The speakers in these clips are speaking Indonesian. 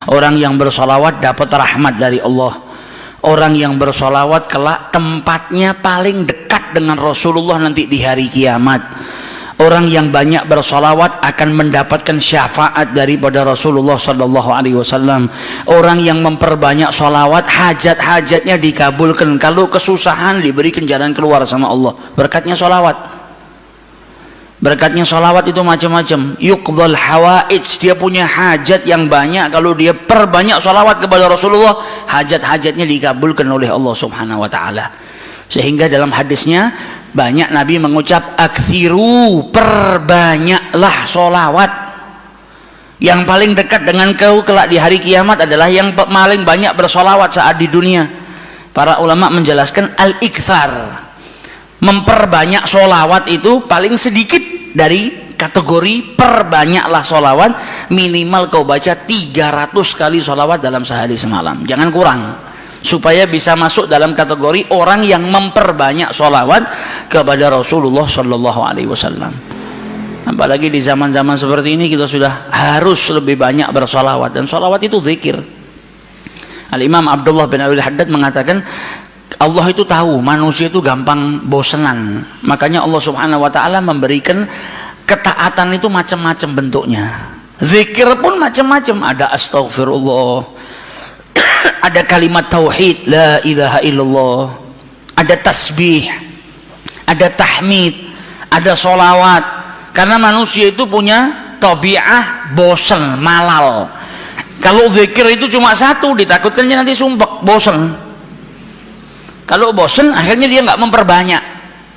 Orang yang bersolawat dapat rahmat dari Allah. Orang yang bersolawat kelak tempatnya paling dekat dengan Rasulullah nanti di hari kiamat. Orang yang banyak bersolawat akan mendapatkan syafaat daripada Rasulullah Sallallahu Alaihi Wasallam. Orang yang memperbanyak solawat, hajat-hajatnya dikabulkan. Kalau kesusahan, diberikan jalan keluar sama Allah. Berkatnya solawat. Berkatnya solawat itu macam-macam. Yuqdhal hawaij, dia punya hajat yang banyak. Kalau dia perbanyak solawat kepada Rasulullah, hajat-hajatnya dikabulkan oleh Allah Subhanahu Wa Taala. Sehingga dalam hadisnya banyak Nabi mengucap aktsiru, perbanyaklah solawat. Yang paling dekat dengan kau kelak di hari kiamat adalah yang paling banyak bersolawat saat di dunia. Para ulama menjelaskan al-iktsar, memperbanyak solawat itu paling sedikit dari kategori perbanyaklah solawat. Minimal kau baca 300 kali solawat dalam sehari semalam, jangan kurang, supaya bisa masuk dalam kategori orang yang memperbanyak solawat kepada Rasulullah Sallallahu Alaihi Wasallam. Apalagi di zaman-zaman seperti ini kita sudah harus lebih banyak bersolawat, dan solawat itu zikir. Al-Imam Abdullah bin Abil Haddad mengatakan Allah itu tahu manusia itu gampang bosenan, makanya Allah Subhanahu Wa Taala memberikan ketaatan itu macam-macam bentuknya. Zikir pun macam-macam, ada astaghfirullah, ada kalimat tauhid la ilaha illallah, ada tasbih, ada tahmid, ada solawat. Karena manusia itu punya tabiah bosen, malal. Kalau zikir itu cuma satu, ditakutkannya nanti sumpek, bosen. Kalau bosen akhirnya dia nggak memperbanyak.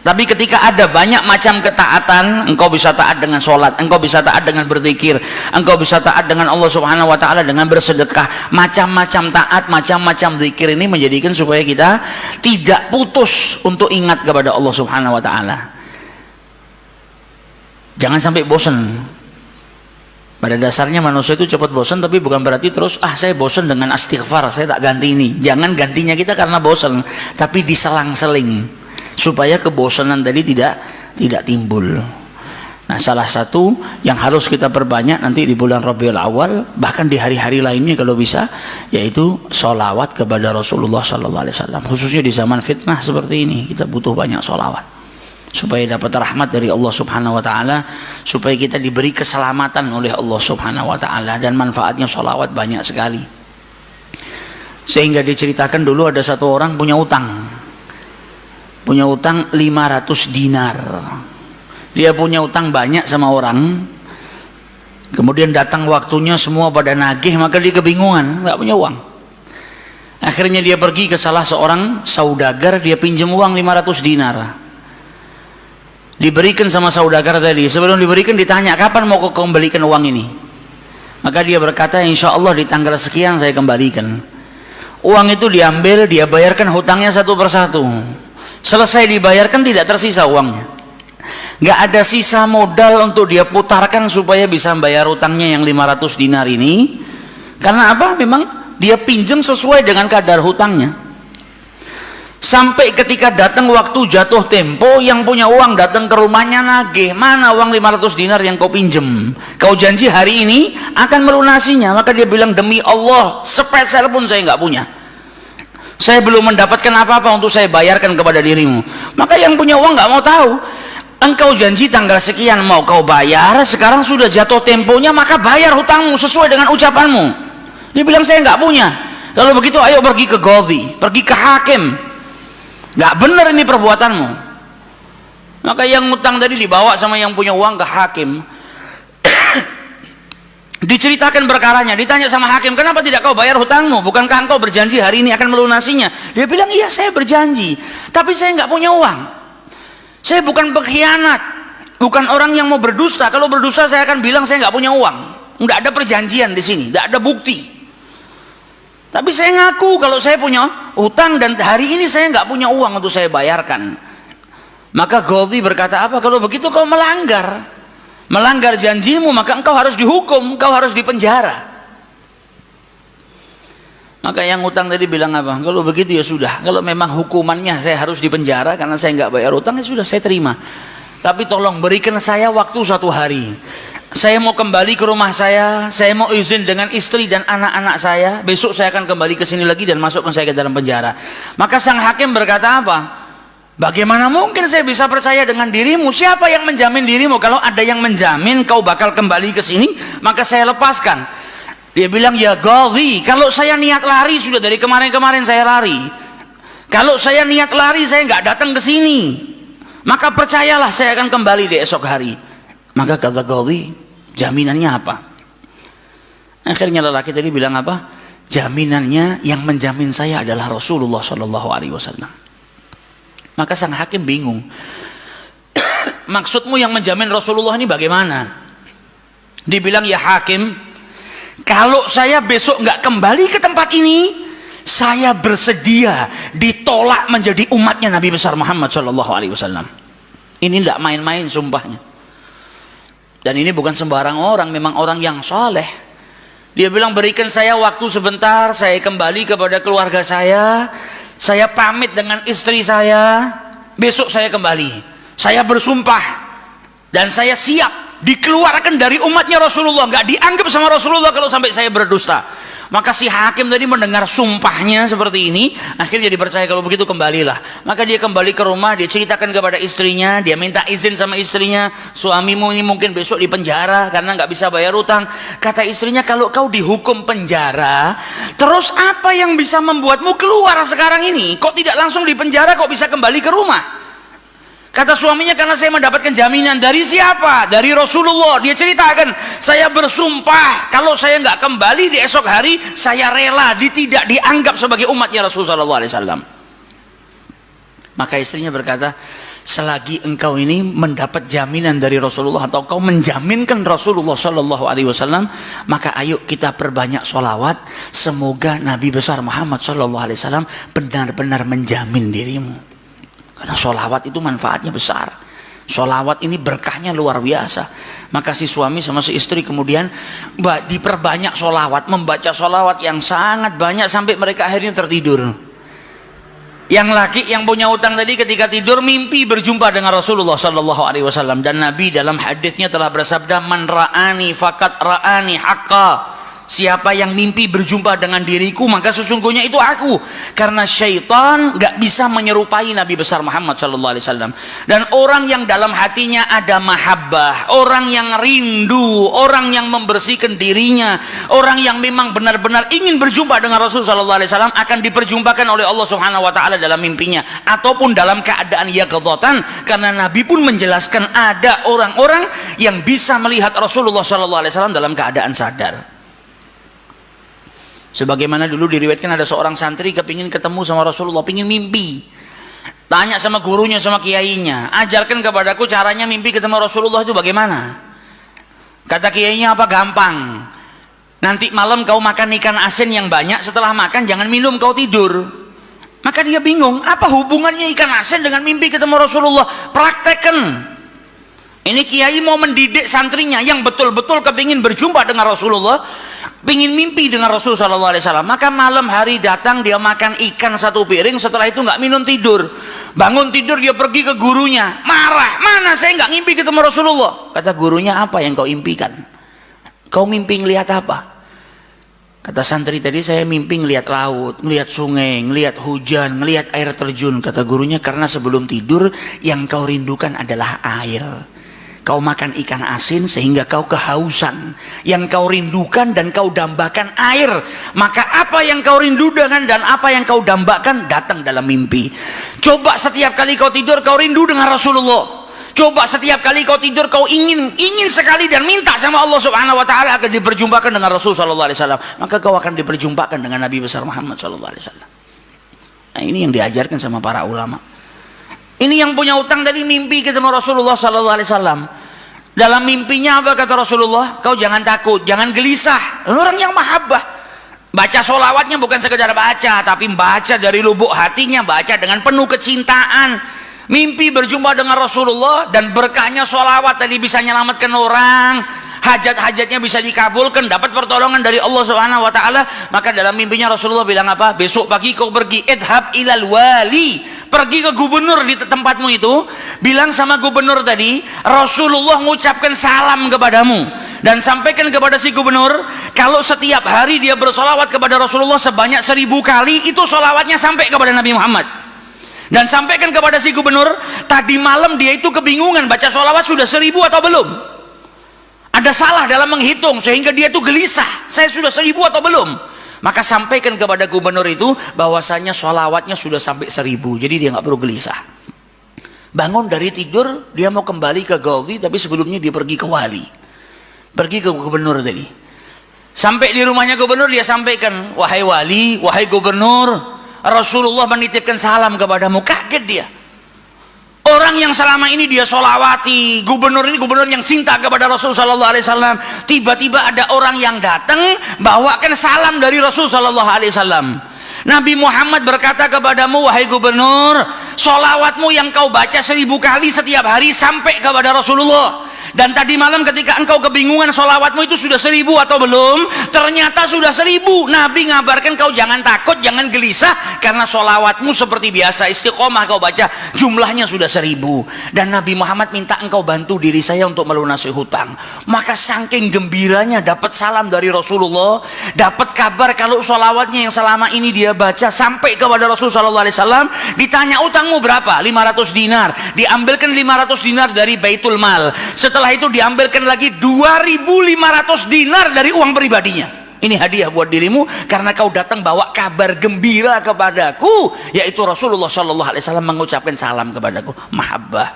Tapi ketika ada banyak macam ketaatan, engkau bisa taat dengan sholat, engkau bisa taat dengan berzikir, engkau bisa taat dengan Allah Subhanahu Wa Taala dengan bersedekah. Macam-macam taat, macam-macam zikir ini menjadikan supaya kita tidak putus untuk ingat kepada Allah Subhanahu Wa Taala. Jangan sampai bosen. Pada dasarnya manusia itu cepat bosan, tapi bukan berarti terus saya bosan dengan istighfar, saya tak ganti ini. Jangan gantinya kita karena bosan, tapi diselang-seling supaya kebosanan tadi tidak timbul. Nah, salah satu yang harus kita perbanyak nanti di bulan Rabiul Awal, bahkan di hari-hari lainnya kalau bisa, yaitu sholawat kepada Rasulullah Sallallahu Alaihi Wasallam. Khususnya di zaman fitnah seperti ini, kita butuh banyak sholawat supaya dapat rahmat dari Allah Subhanahu Wa Taala, supaya kita diberi keselamatan oleh Allah Subhanahu Wa Taala, dan manfaatnya sholawat banyak sekali. Sehingga diceritakan dulu ada satu orang punya utang 500 dinar. Dia punya utang banyak sama orang, kemudian datang waktunya semua pada nagih, maka dia kebingungan, nggak punya uang. Akhirnya dia pergi ke salah seorang saudagar, dia pinjam uang 500 dinar. Diberikan sama saudagar tadi. Sebelum diberikan ditanya, kapan mau kau kembalikan uang ini? Maka dia berkata, insya Allah di tanggal sekian saya kembalikan. Uang itu diambil, dia bayarkan hutangnya satu persatu. Selesai dibayarkan tidak tersisa uangnya. Nggak ada sisa modal untuk dia putarkan supaya bisa bayar hutangnya yang 500 dinar ini. Karena apa? Memang dia pinjam sesuai dengan kadar hutangnya. Sampai ketika datang waktu jatuh tempo, yang punya uang datang ke rumahnya nagih, mana uang 500 dinar yang kau pinjam? Kau janji hari ini akan melunasinya. Maka dia bilang, demi Allah, sepeser pun saya nggak punya. Saya belum mendapatkan apa-apa untuk saya bayarkan kepada dirimu. Maka yang punya uang nggak mau tahu. Engkau janji tanggal sekian mau kau bayar, sekarang sudah jatuh temponya, maka bayar hutangmu sesuai dengan ucapanmu. Dia bilang, saya nggak punya. Kalau begitu ayo pergi ke Qadhi, pergi ke hakim. Nggak benar ini perbuatanmu. Maka yang ngutang tadi dibawa sama yang punya uang ke hakim. Diceritakan perkaranya, ditanya sama hakim, kenapa tidak kau bayar hutangmu? Bukankah engkau berjanji hari ini akan melunasinya? Dia bilang, iya saya berjanji, tapi saya nggak punya uang. Saya bukan pengkhianat, bukan orang yang mau berdusta. Kalau berdusta saya akan bilang saya nggak punya uang. Nggak ada perjanjian di sini, nggak ada bukti. Tapi saya ngaku kalau saya punya utang dan hari ini saya nggak punya uang untuk saya bayarkan. Maka Qadhi berkata, apa? Kalau begitu kau melanggar janjimu, maka engkau harus dihukum, engkau harus dipenjara. Maka yang utang tadi bilang apa? Kalau begitu ya sudah, kalau memang hukumannya saya harus dipenjara karena saya nggak bayar utang, ya sudah saya terima. Tapi tolong berikan saya waktu 1 hari. saya mau kembali ke rumah saya mau izin dengan istri dan anak-anak saya, besok saya akan kembali ke sini lagi dan masukkan saya ke dalam penjara. Maka sang hakim berkata apa? Bagaimana mungkin saya bisa percaya dengan dirimu? Siapa yang menjamin dirimu? Kalau ada yang menjamin kau bakal kembali ke sini, maka saya lepaskan. Dia bilang, ya Ghadhi, kalau saya niat lari, sudah dari kemarin-kemarin saya lari. Kalau saya niat lari, saya nggak datang ke sini, maka percayalah saya akan kembali di esok hari. Maka kata Ghadhi, jaminannya apa? Akhirnya lelaki tadi bilang apa? Jaminannya, yang menjamin saya adalah Rasulullah SAW. Maka sang hakim bingung. Maksudmu yang menjamin Rasulullah ini bagaimana? Dibilang, ya hakim, kalau saya besok nggak kembali ke tempat ini, saya bersedia ditolak menjadi umatnya Nabi besar Muhammad SAW. Ini tidak main-main sumpahnya. Dan ini bukan sembarang orang, memang orang yang soleh. Dia bilang, berikan saya waktu sebentar, saya kembali kepada keluarga saya pamit dengan istri saya, besok saya kembali. Saya bersumpah dan saya siap dikeluarkan dari umatnya Rasulullah, nggak dianggap sama Rasulullah kalau sampai saya berdusta. Maka si hakim tadi mendengar sumpahnya seperti ini, akhirnya dia percaya, kalau begitu kembalilah. Maka dia kembali ke rumah, dia ceritakan kepada istrinya, dia minta izin sama istrinya, suamimu ini mungkin besok di penjara karena nggak bisa bayar utang. Kata istrinya, kalau kau dihukum penjara, terus apa yang bisa membuatmu keluar sekarang ini? Kok tidak langsung di penjara, kok bisa kembali ke rumah? Kata suaminya, karena saya mendapatkan jaminan. Dari siapa? Dari Rasulullah. Dia ceritakan, saya bersumpah kalau saya nggak kembali di esok hari, saya rela tidak dianggap sebagai umatnya Rasulullah SAW. Maka istrinya berkata, selagi engkau ini mendapat jaminan dari Rasulullah, atau kau menjaminkan Rasulullah SAW, maka ayo kita perbanyak sholawat, semoga Nabi besar Muhammad SAW benar-benar menjamin dirimu. Karena sholawat itu manfaatnya besar. Sholawat ini berkahnya luar biasa. Maka si suami sama si istri kemudian diperbanyak sholawat, membaca sholawat yang sangat banyak sampai mereka akhirnya tertidur. Yang laki yang punya utang tadi ketika tidur mimpi berjumpa dengan Rasulullah SAW. Dan Nabi dalam hadisnya telah bersabda, man ra'ani fakat ra'ani haqqa. Siapa yang mimpi berjumpa dengan diriku, maka sesungguhnya itu aku. Karena syaitan gak bisa menyerupai Nabi besar Muhammad SAW. Dan orang yang dalam hatinya ada mahabbah, orang yang rindu, orang yang membersihkan dirinya, orang yang memang benar-benar ingin berjumpa dengan Rasulullah SAW, akan diperjumpakan oleh Allah Subhanahu Wa Taala dalam mimpinya ataupun dalam keadaan yaqdzatan. Karena Nabi pun menjelaskan ada orang-orang yang bisa melihat Rasulullah SAW dalam keadaan sadar. Sebagaimana dulu diriwayatkan ada seorang santri kepingin ketemu sama Rasulullah, pingin mimpi. Tanya sama gurunya, sama kiainya, ajarkan kepadaku caranya mimpi ketemu Rasulullah itu bagaimana. Kata kiainya, apa? Gampang. Nanti malam kau makan ikan asin yang banyak, setelah makan jangan minum, kau tidur. Maka dia bingung, apa hubungannya ikan asin dengan mimpi ketemu Rasulullah? Praktekkan. Ini kiai mau mendidik santrinya yang betul-betul kepingin berjumpa dengan Rasulullah, pingin mimpi dengan Rasulullah SAW. Maka malam hari datang, dia makan ikan satu piring, setelah itu nggak minum, tidur. Bangun tidur, dia pergi ke gurunya, marah, mana saya nggak ngimpi ketemu Rasulullah. Kata gurunya, apa yang kau impikan? Kau mimpi ngelihat apa? Kata santri tadi, saya mimpi ngelihat laut, ngelihat sungai, ngelihat hujan, ngelihat air terjun. Kata gurunya, karena sebelum tidur yang kau rindukan adalah air. Kau makan ikan asin sehingga kau kehausan. Yang kau rindukan dan kau dambakan air. Maka apa yang kau rindukan dan apa yang kau dambakan datang dalam mimpi. Coba setiap kali kau tidur kau rindu dengan Rasulullah. Coba setiap kali kau tidur kau ingin sekali dan minta sama Allah Subhanahu Wa Taala akan diperjumpakan dengan Rasul Sallallahu Alaihi Wasallam. Maka kau akan diperjumpakan dengan Nabi besar Muhammad Sallallahu Alaihi Wasallam. Nah, ini yang diajarkan sama para ulama. Ini yang punya utang dari mimpi ketemu Rasulullah SAW. Dalam mimpinya apa kata Rasulullah? Kau jangan takut, jangan gelisah. Orang yang mahabbah, baca sholawatnya bukan sekedar baca, tapi baca dari lubuk hatinya, baca dengan penuh kecintaan. Mimpi berjumpa dengan Rasulullah dan berkahnya sholawat tadi bisa menyelamatkan orang, hajat-hajatnya bisa dikabulkan, dapat pertolongan dari Allah Subhanahu Wa Taala. Maka dalam mimpinya Rasulullah bilang apa? Besok pagi kau pergi, idhab ilal wali, pergi ke gubernur di tempatmu itu, bilang sama gubernur tadi, Rasulullah mengucapkan salam kepadamu, dan sampaikan kepada si gubernur, kalau setiap hari dia bersolawat kepada Rasulullah sebanyak 1000 kali, itu solawatnya sampai kepada Nabi Muhammad. Dan sampaikan kepada si gubernur, tadi malam dia itu kebingungan baca solawat sudah 1000 atau belum, ada salah dalam menghitung sehingga dia itu gelisah, saya sudah 1000 atau belum. Maka sampaikan kepada gubernur itu bahwasanya sholawatnya sudah sampai 1000, jadi dia nggak perlu gelisah. Bangun dari tidur, dia mau kembali ke Ghazi, tapi sebelumnya dia pergi ke wali, pergi ke gubernur tadi. Sampai di rumahnya gubernur, dia sampaikan, wahai wali, wahai gubernur, Rasulullah menitipkan salam kepadamu. Kaget dia. Orang yang selama ini dia sholawati, gubernur ini gubernur yang cinta kepada Rasul Sallallahu Alaihi Wasallam, tiba-tiba ada orang yang datang bawakan salam dari Rasul Sallallahu Alaihi Wasallam. Nabi Muhammad berkata kepadamu, wahai gubernur, sholawatmu yang kau baca 1000 kali setiap hari sampai kepada Rasulullah. Dan tadi malam ketika engkau kebingungan sholawatmu itu sudah 1000 atau belum, ternyata sudah 1000. Nabi ngabarkan kau jangan takut, jangan gelisah, karena sholawatmu seperti biasa, istiqomah kau baca, jumlahnya sudah 1000. Dan Nabi Muhammad minta engkau bantu diri saya untuk melunasi hutang. Maka saking gembiranya dapat salam dari Rasulullah, dapat kabar kalau sholawatnya yang selama ini dia baca sampai kepada Rasul Sallallahu Alaihi Wasallam. Ditanya utangmu berapa? 500 dinar. Diambilkan 500 dinar dari Baitul Mal. Setelah itu diambilkan lagi 2500 dinar dari uang pribadinya. Ini hadiah buat dirimu karena kau datang bawa kabar gembira kepadaku, yaitu Rasulullah Sallallahu Alaihi Wasallam mengucapkan salam kepadaku. Mahabbah.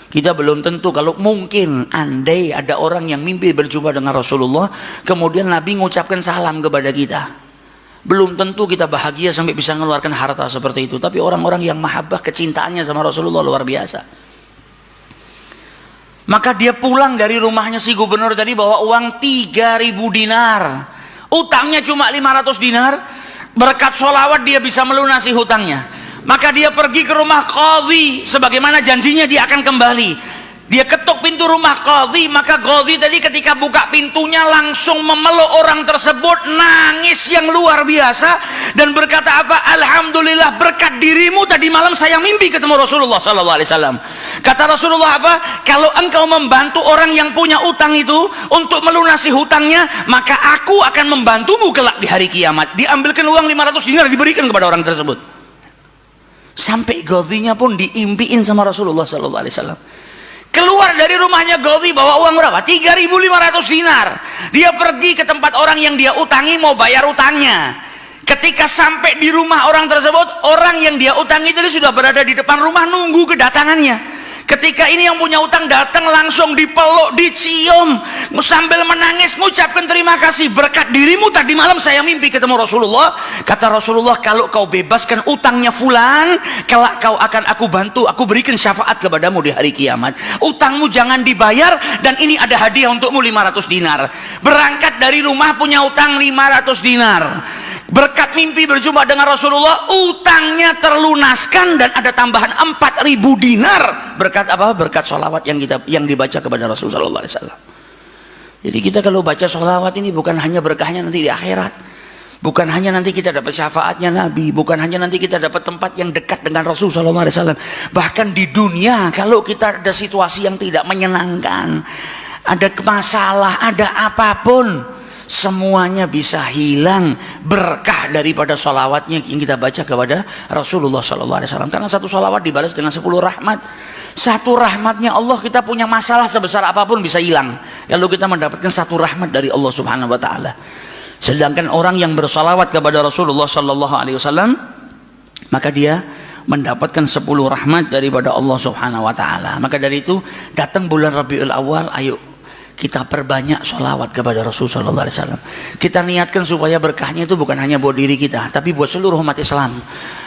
Kita belum tentu, kalau mungkin andai ada orang yang mimpi berjumpa dengan Rasulullah, kemudian Nabi mengucapkan salam kepada kita, belum tentu kita bahagia sampai bisa mengeluarkan harta seperti itu. Tapi orang-orang yang mahabbah, kecintaannya sama Rasulullah luar biasa. Maka dia pulang dari rumahnya si gubernur tadi bawa uang 3000 dinar. Utangnya cuma 500 dinar. Berkat sholawat dia bisa melunasi hutangnya. Maka dia pergi ke rumah qadhi, sebagaimana janjinya dia akan kembali. Dia ketuk pintu rumah qadhi, maka qadhi tadi ketika buka pintunya langsung memeluk orang tersebut, nangis yang luar biasa dan berkata apa? Alhamdulillah, berkat dirimu tadi malam saya mimpi ketemu Rasulullah Sallallahu Alaihi Wasallam. Kata Rasulullah apa? Kalau engkau membantu orang yang punya utang itu untuk melunasi hutangnya, maka aku akan membantumu kelak di hari kiamat. Diambilkan uang 500 dinar diberikan kepada orang tersebut. Sampai qadhinya pun diimpiin sama Rasulullah Sallallahu Alaihi Wasallam. Keluar dari rumahnya Ghazi bawa uang berapa? 3500 dinar. Dia pergi ke tempat orang yang dia utangi mau bayar utangnya. Ketika sampai di rumah orang tersebut, orang yang dia utangi tadi sudah berada di depan rumah nunggu kedatangannya. Ketika ini yang punya utang datang, langsung dipeluk, dicium, sambil menangis mengucapkan terima kasih, berkat dirimu tadi malam saya mimpi ketemu Rasulullah. Kata Rasulullah, kalau kau bebaskan utangnya fulan, kelak kau akan aku bantu, aku berikan syafaat kepadamu di hari kiamat. Utangmu jangan dibayar, dan ini ada hadiah untukmu 500 dinar. Berangkat dari rumah punya utang 500 dinar. Berkat mimpi berjumpa dengan Rasulullah, utangnya terlunaskan dan ada tambahan 4000 dinar. Berkat apa? Berkat sholawat yang dibaca kepada Rasulullah Sallallahu Alaihi Wasallam. Jadi kita kalau baca sholawat ini bukan hanya berkahnya nanti di akhirat, bukan hanya nanti kita dapat syafaatnya Nabi, bukan hanya nanti kita dapat tempat yang dekat dengan Rasulullah Sallallahu Alaihi Wasallam. Bahkan di dunia kalau kita ada situasi yang tidak menyenangkan, ada masalah, ada apapun, semuanya bisa hilang berkah daripada sholawatnya yang kita baca kepada Rasulullah Sallallahu Alaihi Wasallam. Karena satu sholawat dibalas dengan 10 rahmat. Satu rahmatnya Allah, kita punya masalah sebesar apapun bisa hilang kalau kita mendapatkan satu rahmat dari Allah Subhanahu Wa Taala. Sedangkan orang yang bersholawat kepada Rasulullah Sallallahu Alaihi Wasallam, maka dia mendapatkan 10 rahmat daripada Allah Subhanahu Wa Taala. Maka dari itu datang bulan Rabiul Awal, ayo kita perbanyak sholawat kepada Rasulullah Sallallahu Alaihi Wasallam. Kita niatkan supaya berkahnya itu bukan hanya buat diri kita, tapi buat seluruh umat Islam,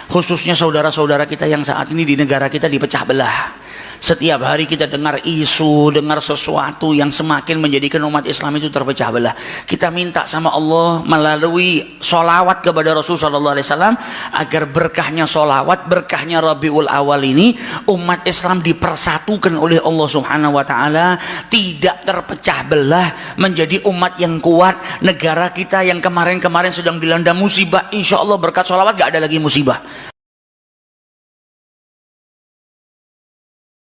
khususnya saudara-saudara kita yang saat ini di negara kita dipecah belah. Setiap hari kita dengar isu, dengar sesuatu yang semakin menjadikan umat Islam itu terpecah belah. Kita minta sama Allah melalui sholawat kepada Rasulullah Sallallahu Alaihi Wasallam agar berkahnya sholawat, berkahnya Rabiul Awal ini, umat Islam dipersatukan oleh Allah Subhanahu Wa Taala, tidak terpecah belah, menjadi umat yang kuat. Negara kita yang kemarin-kemarin sedang dilanda musibah, insya Allah berkat sholawat gak ada lagi musibah.